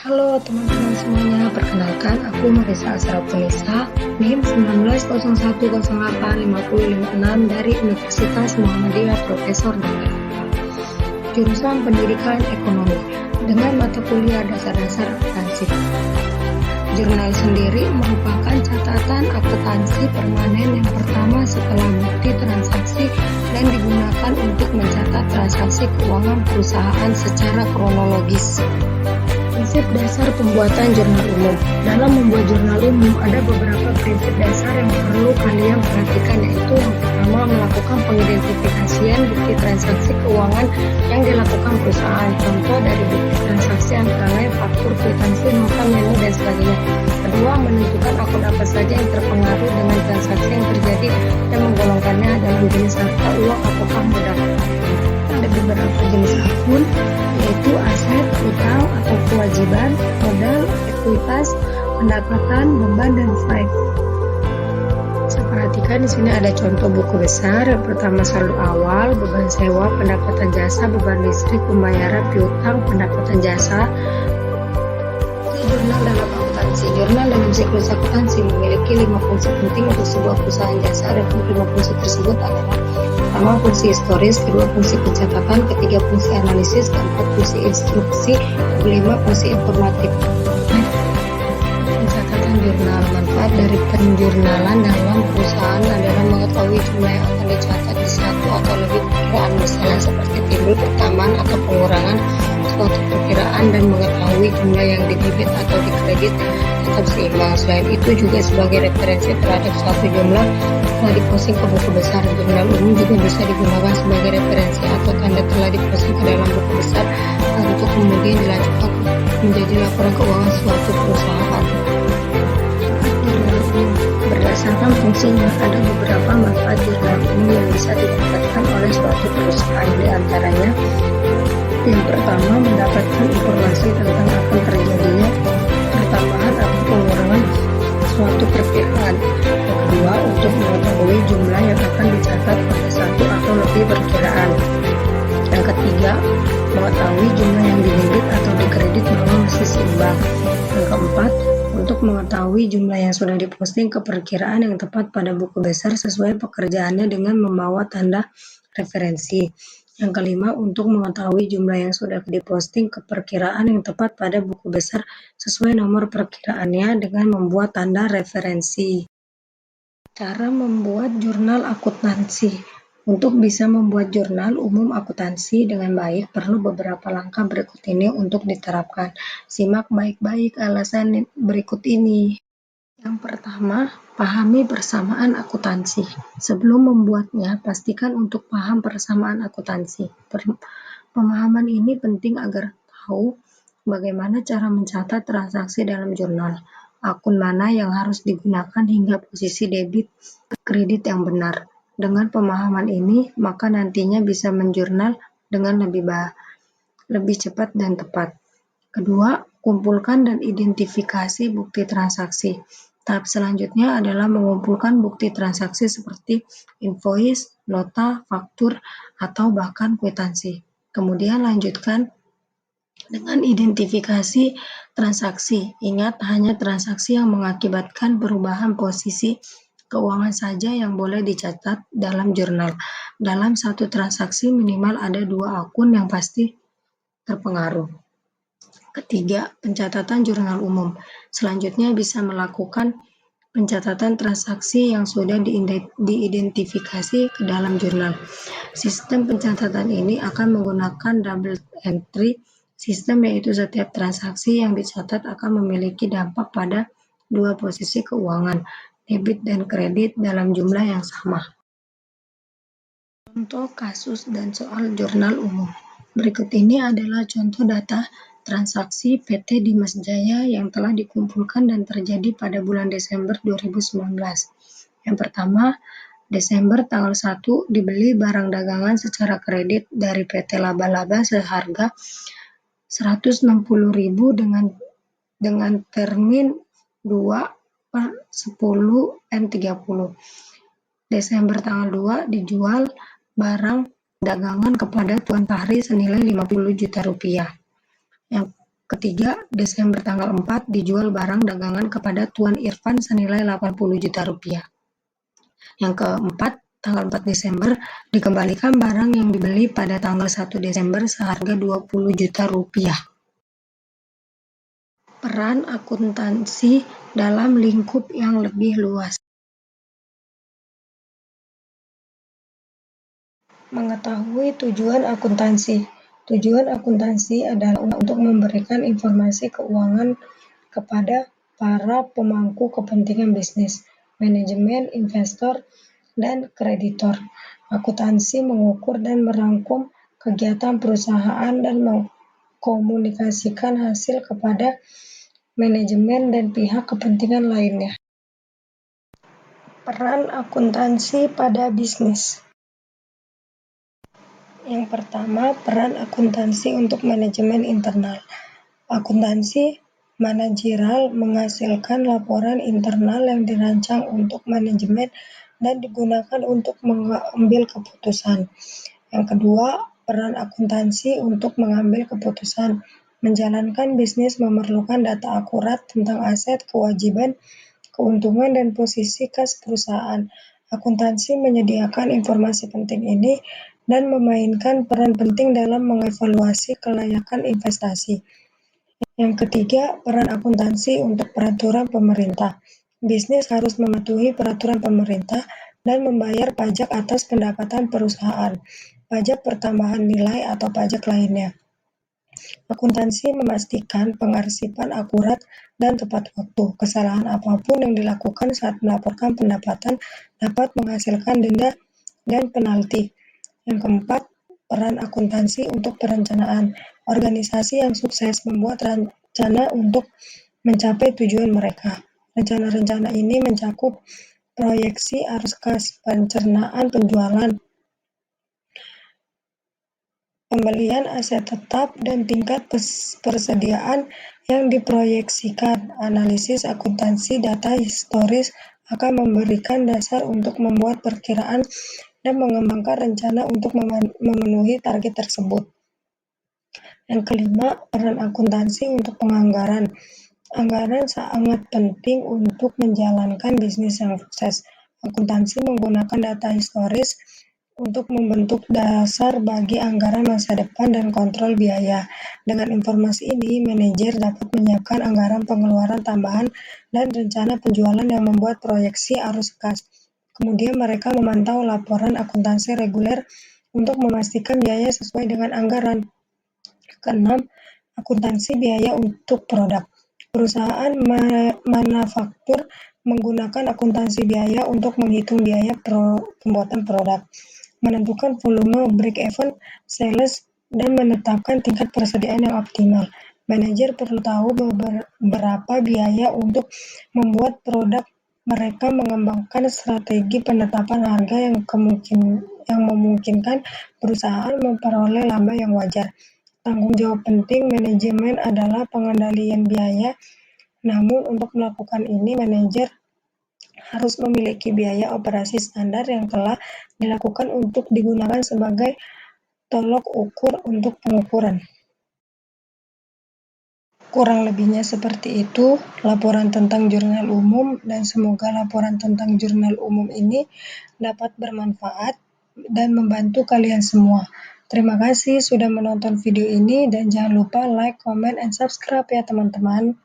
Halo teman-teman semuanya, perkenalkan aku Marisa Asrafunisa, NIM 1901085056 dari Universitas Muhammadiyah Profesor Dr. Jurusan Pendidikan Ekonomi dengan mata kuliah dasar-dasar akuntansi. Jurnal sendiri merupakan catatan akuntansi permanen yang pertama setelah bukti transaksi dan digunakan untuk mencatat transaksi keuangan perusahaan secara kronologis. Prinsip dasar pembuatan jurnal umum. Dalam membuat jurnal umum, ada beberapa prinsip dasar yang perlu kalian perhatikan, yaitu yang pertama, melakukan pengidentifikasian bukti transaksi keuangan yang dilakukan perusahaan. Contoh dari bukti transaksi antara lain faktur, kwitansi, nota, menu, dan sebagainya. Kedua, menentukan akun apa saja yang terpengaruh dengan transaksi yang terjadi dan menggolongkannya dalam jenis harta, uang, ataukah modal. Ada beberapa jenis akun, yaitu aset, utang atau kewajiban, modal, ekuitas, pendapatan, beban, dan file. Saya perhatikan di sini ada contoh buku besar. Yang pertama saldo awal, beban sewa, pendapatan jasa, beban listrik, pembayaran piutang, pendapatan jasa. Jurnal dalam akuntansi. Jurnal dalam siklus akuntansi memiliki 5 fungsi penting untuk sebuah perusahaan jasa, dan 5 fungsi tersebut adalah: pertama, fungsi historis; kedua, fungsi pencatatan; ketiga, fungsi analisis; keempat, fungsi instruksi; kelima, fungsi informatif. Pencatatan jurnal. Manfaat dari penjurnalan dalam perusahaan adalah mengetahui jumlah yang akan dicatat di satu atau lebih perkiraan, misalnya seperti timbul, pertambahan, atau pengurangan suatu perkiraan, dan mengetahui jumlah yang didebit atau dikredit tetap seimbang. Selain itu juga sebagai referensi terhadap suatu jumlah telah diposting ke buku besar. Jurnal umum juga bisa digunakan sebagai referensi atau tanda telah diposting ke dalam buku besar untuk kemudian dilanjutkan menjadi laporan keuangan suatu perusahaan. Berdasarkan fungsinya, ada beberapa manfaat jurnal umum yang bisa didapatkan oleh suatu perusahaan. Di antaranya, yang pertama, mendapatkan informasi tentang akan terjadinya pertambahan atau pengurangan suatu perkiraan. Yang kedua, untuk mengetahui jumlah yang akan dicatat pada satu atau lebih perkiraan. Yang ketiga, mengetahui jumlah yang didebit atau dikredit bahwa masih seimbang. Yang keempat, untuk mengetahui jumlah yang sudah diposting ke perkiraan yang tepat pada buku besar sesuai pekerjaannya dengan membawa tanda referensi. Yang kelima, untuk mengetahui jumlah yang sudah diposting ke perkiraan yang tepat pada buku besar sesuai nomor perkiraannya dengan membuat tanda referensi. Cara membuat jurnal akuntansi. Untuk bisa membuat jurnal umum akuntansi dengan baik, perlu beberapa langkah berikut ini untuk diterapkan. Simak baik-baik alasan berikut ini. Yang pertama, pahami persamaan akuntansi. Sebelum membuatnya, pastikan untuk paham persamaan akuntansi. Pemahaman ini penting agar tahu bagaimana cara mencatat transaksi dalam jurnal, akun mana yang harus digunakan, hingga posisi debit kredit yang benar. Dengan pemahaman ini, maka nantinya bisa menjurnal dengan lebih cepat dan tepat. Kedua, kumpulkan dan identifikasi bukti transaksi. Tahap selanjutnya adalah mengumpulkan bukti transaksi seperti invoice, nota, faktur, atau bahkan kwitansi. Kemudian lanjutkan dengan identifikasi transaksi. Ingat, hanya transaksi yang mengakibatkan perubahan posisi keuangan saja yang boleh dicatat dalam jurnal. Dalam satu transaksi minimal ada 2 akun yang pasti terpengaruh. Ketiga, pencatatan jurnal umum. Selanjutnya bisa melakukan pencatatan transaksi yang sudah diidentifikasi ke dalam jurnal. Sistem pencatatan ini akan menggunakan double entry sistem, yaitu setiap transaksi yang dicatat akan memiliki dampak pada 2 posisi keuangan, debit dan kredit, dalam jumlah yang sama. Contoh kasus dan soal jurnal umum. Berikut ini adalah contoh data transaksi PT Dimas Jaya yang telah dikumpulkan dan terjadi pada bulan Desember 2019. Yang pertama, Desember tanggal 1 dibeli barang dagangan secara kredit dari PT Laba-Laba seharga 160.000 dengan termin 2/10/30. Desember tanggal 2 dijual barang dagangan kepada Tuan Fahri senilai 50 juta rupiah. Yang Ketiga, Desember tanggal 4 dijual barang dagangan kepada Tuan Irfan senilai 80 juta rupiah. Yang keempat, tanggal 4 Desember dikembalikan barang yang dibeli pada tanggal 1 Desember seharga 20 juta rupiah. Peran akuntansi dalam lingkup yang lebih luas. Mengetahui tujuan akuntansi. Tujuan akuntansi adalah untuk memberikan informasi keuangan kepada para pemangku kepentingan bisnis, manajemen, investor, dan kreditor. Akuntansi mengukur dan merangkum kegiatan perusahaan dan mengkomunikasikan hasil kepada manajemen dan pihak kepentingan lainnya. Peran akuntansi pada bisnis. Yang pertama, peran akuntansi untuk manajemen internal. Akuntansi manajerial menghasilkan laporan internal yang dirancang untuk manajemen dan digunakan untuk mengambil keputusan. Yang kedua, peran akuntansi untuk mengambil keputusan. Menjalankan bisnis memerlukan data akurat tentang aset, kewajiban, keuntungan, dan posisi kas perusahaan. Akuntansi menyediakan informasi penting ini dan memainkan peran penting dalam mengevaluasi kelayakan investasi. Yang ketiga, peran akuntansi untuk peraturan pemerintah. Bisnis harus mematuhi peraturan pemerintah dan membayar pajak atas pendapatan perusahaan, pajak pertambahan nilai atau pajak lainnya. Akuntansi memastikan pengarsipan akurat dan tepat waktu. Kesalahan apapun yang dilakukan saat melaporkan pendapatan dapat menghasilkan denda dan penalti. Yang keempat, peran akuntansi untuk perencanaan. Organisasi yang sukses membuat rencana untuk mencapai tujuan mereka. Rencana-rencana ini mencakup proyeksi arus kas, pencernaan penjualan, pembelian aset tetap, dan tingkat persediaan yang diproyeksikan. Analisis akuntansi data historis akan memberikan dasar untuk membuat perkiraan dan mengembangkan rencana untuk memenuhi target tersebut. Yang kelima, peran akuntansi untuk penganggaran. Anggaran sangat penting untuk menjalankan bisnis yang sukses. Akuntansi menggunakan data historis untuk membentuk dasar bagi anggaran masa depan dan kontrol biaya. Dengan informasi ini, manajer dapat menyiapkan anggaran pengeluaran tambahan dan rencana penjualan yang membuat proyeksi arus kas. Kemudian mereka memantau laporan akuntansi reguler untuk memastikan biaya sesuai dengan anggaran. Keenam, akuntansi biaya untuk produk. Perusahaan manufaktur menggunakan akuntansi biaya untuk menghitung biaya pembuatan produk, menentukan volume break-even sales, dan menetapkan tingkat persediaan yang optimal. Manajer perlu tahu berapa biaya untuk membuat produk. Mereka mengembangkan strategi penetapan harga yang memungkinkan perusahaan memperoleh laba yang wajar. Tanggung jawab penting manajemen adalah pengendalian biaya. Namun untuk melakukan ini, manajer harus memiliki biaya operasi standar yang telah dilakukan untuk digunakan sebagai tolok ukur untuk pengukuran. Kurang lebihnya seperti itu laporan tentang jurnal umum, dan semoga laporan tentang jurnal umum ini dapat bermanfaat dan membantu kalian semua. Terima kasih sudah menonton video ini dan jangan lupa like, comment, and subscribe ya teman-teman.